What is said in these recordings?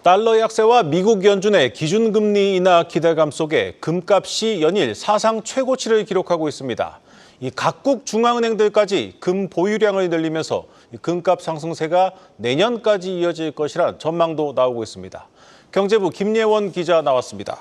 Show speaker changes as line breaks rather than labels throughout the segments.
달러 약세와 미국 연준의 기준금리 인하 기대감 속에 금값이 연일 사상 최고치를 기록하고 있습니다. 이 각국 중앙은행들까지 금 보유량을 늘리면서 금값 상승세가 내년까지 이어질 것이란 전망도 나오고 있습니다. 경제부 김예원 기자 나왔습니다.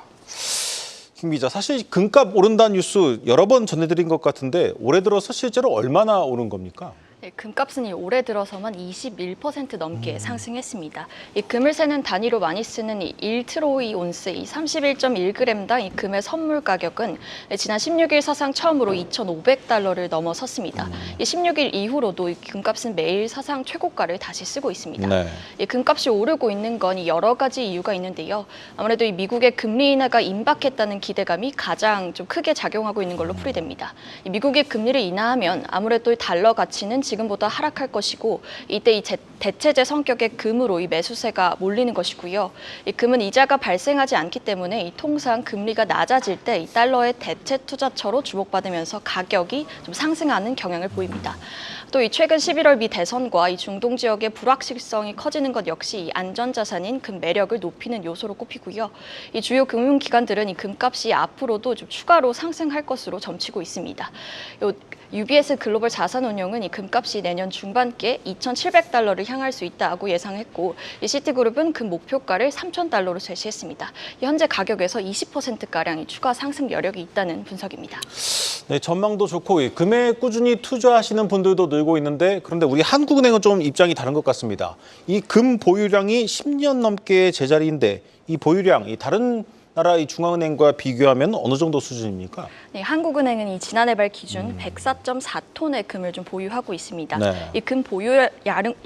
김 기자, 사실 금값 오른다는 뉴스 여러 번 전해드린 것 같은데 올해 들어서 실제로 얼마나 오른 겁니까?
네, 금값은 올해 들어서만 21% 넘게 상승했습니다. 이 금을 세는 단위로 많이 쓰는 이 1트로이 온스, 이 31.1g당 이 금의 선물 가격은 지난 16일 사상 처음으로 2,500달러를 넘어섰습니다. 이 16일 이후로도 이 금값은 매일 사상 최고가를 다시 쓰고 있습니다.
네.
이 금값이 오르고 있는 건 여러 가지 이유가 있는데요. 아무래도 이 미국의 금리 인하가 임박했다는 기대감이 가장 좀 크게 작용하고 있는 걸로 풀이됩니다. 이 미국의 금리를 인하하면 아무래도 이 달러 가치는 지금보다 하락할 것이고 이때 이 대체재 성격의 금으로 이 매수세가 몰리는 것이고요. 이 금은 이자가 발생하지 않기 때문에 이 통상 금리가 낮아질 때 이 달러의 대체 투자처로 주목받으면서 가격이 좀 상승하는 경향을 보입니다. 또 이 최근 11월 미 대선과 이 중동 지역의 불확실성이 커지는 것 역시 이 안전자산인 금 매력을 높이는 요소로 꼽히고요. 이 주요 금융기관들은 이 금값이 앞으로도 좀 추가로 상승할 것으로 점치고 있습니다. UBS 글로벌 자산운용은 이 금값이 내년 중반기에 2,700달러를 향할 수 있다고 예상했고, 이 시티그룹은 금 목표가를 3,000달러로 제시했습니다. 현재 가격에서 20%가량의 추가 상승 여력이 있다는 분석입니다.
네, 전망도 좋고 금에 꾸준히 투자하시는 분들도 늘고 있는데 그런데 우리 한국은행은 좀 입장이 다른 것 같습니다. 이 금 보유량이 10년 넘게 제자리인데 이 보유량, 이 다른 나라 이 중앙은행과 비교하면 어느 정도 수준입니까? 네,
한국은행은 이 지난해 말 기준 104.4톤의 금을 좀 보유하고 있습니다.
네.
이 금 보유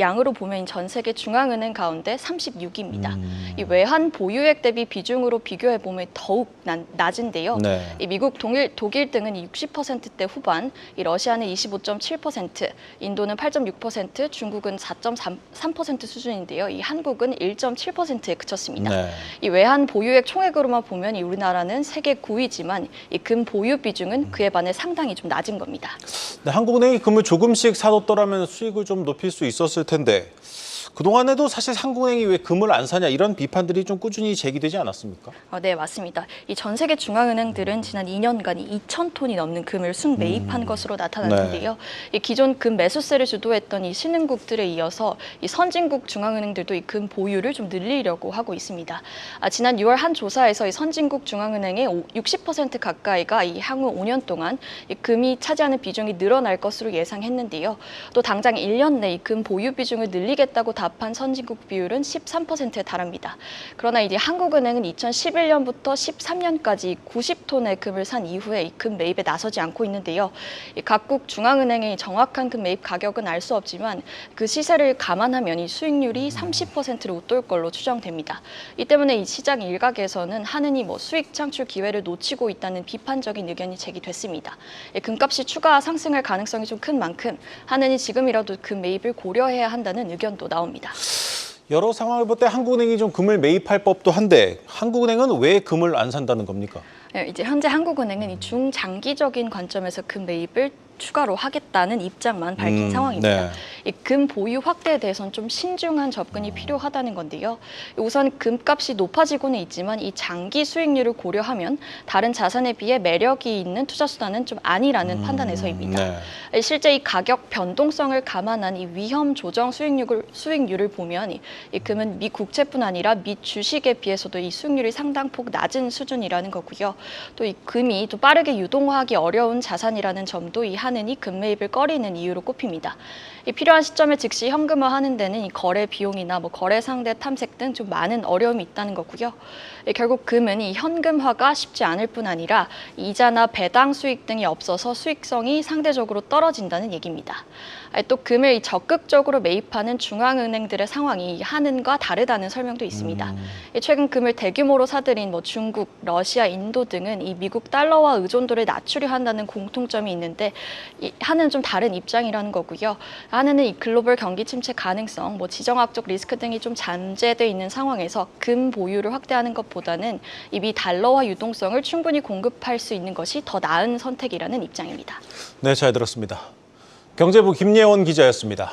양으로 보면 전 세계 중앙은행 가운데 36위입니다. 이 외환 보유액 대비 비중으로 비교해 보면 더욱 낮은데요.
네.
이 미국, 독일 등은 60%대 후반, 이 러시아는 25.7%, 인도는 8.6%, 중국은 4.3% 수준인데요. 이 한국은 1.7%에 그쳤습니다.
네.
이 외환 보유액 총액으로만 보면 이 우리나라는 세계 9위지만 이 금 보유 비중은 그에 반해 상당히 좀 낮은 겁니다.
네, 한국은행이 금을 조금씩 사뒀더라면 수익을 좀 높일 수 있었을 텐데 그동안에도 사실 한국은행이 왜 금을 안 사냐 이런 비판들이 좀 꾸준히 제기되지 않았습니까?
네, 맞습니다. 이 전 세계 중앙은행들은 지난 2년간 2,000톤이 넘는 금을 순매입한 것으로 나타났는데요. 이 기존 금 매수세를 주도했던 이 신흥국들에 이어서 이 선진국 중앙은행들도 이 금 보유를 좀 늘리려고 하고 있습니다. 지난 6월 한 조사에서 이 선진국 중앙은행의 60% 가까이가 이 향후 5년 동안 이 금이 차지하는 비중이 늘어날 것으로 예상했는데요. 또 당장 1년 내 이 금 보유 비중을 늘리겠다고 답한 선진국 비율은 13%에 달합니다. 그러나 이제 한국은행은 2011년부터 13년까지 90톤의 금을 산 이후에 이 금 매입에 나서지 않고 있는데요. 이 각국 중앙은행의 정확한 금 매입 가격은 알 수 없지만 그 시세를 감안하면 이 수익률이 30%를 웃돌 걸로 추정됩니다. 이 때문에 이 시장 일각에서는 한은이 수익 창출 기회를 놓치고 있다는 비판적인 의견이 제기됐습니다. 금값이 추가 상승할 가능성이 좀 큰 만큼 한은이 지금이라도 금 매입을 고려해야 한다는 의견도 나옵니다.
여러 상황을 볼 때 한국은행이 좀 금을 매입할 법도 한데 한국은행은 왜 금을 안 산다는 겁니까?
네, 이제 현재 한국은행은 이 중장기적인 관점에서 금 매입을 추가로 하겠다는 입장만 밝힌 상황입니다.
네.
이 금 보유 확대에 대해서는 좀 신중한 접근이 필요하다는 건데요. 우선 금값이 높아지고는 있지만 이 장기 수익률을 고려하면 다른 자산에 비해 매력이 있는 투자 수단은 좀 아니라는 판단에서입니다.
네.
실제 이 가격 변동성을 감안한 이 위험 조정 수익률을 보면 이 금은 미 국채뿐 아니라 미 주식에 비해서도 이 수익률이 상당폭 낮은 수준이라는 거고요. 또 이 금이 또 빠르게 유동화하기 어려운 자산이라는 점도 이 한은이 금 매입을 꺼리는 이유로 꼽힙니다. 이 필요한 시점에 즉시 현금화하는 데는 이 거래 비용이나 거래 상대 탐색 등 좀 많은 어려움이 있다는 거고요. 결국 금은 이 현금화가 쉽지 않을 뿐 아니라 이자나 배당 수익 등이 없어서 수익성이 상대적으로 떨어진다는 얘기입니다. 또 금을 적극적으로 매입하는 중앙은행들의 상황이 한은과 다르다는 설명도 있습니다. 최근 금을 대규모로 사들인 중국, 러시아, 인도 등은 이 미국 달러와 의존도를 낮추려 한다는 공통점이 있는데 이 한은 좀 다른 입장이라는 거고요. 한은은 이 글로벌 경기 침체 가능성, 지정학적 리스크 등이 좀 잠재돼 있는 상황에서 금 보유를 확대하는 것보다는 이 미 달러화 유동성을 충분히 공급할 수 있는 것이 더 나은 선택이라는 입장입니다.
네, 잘 들었습니다. 경제부 김예원 기자였습니다.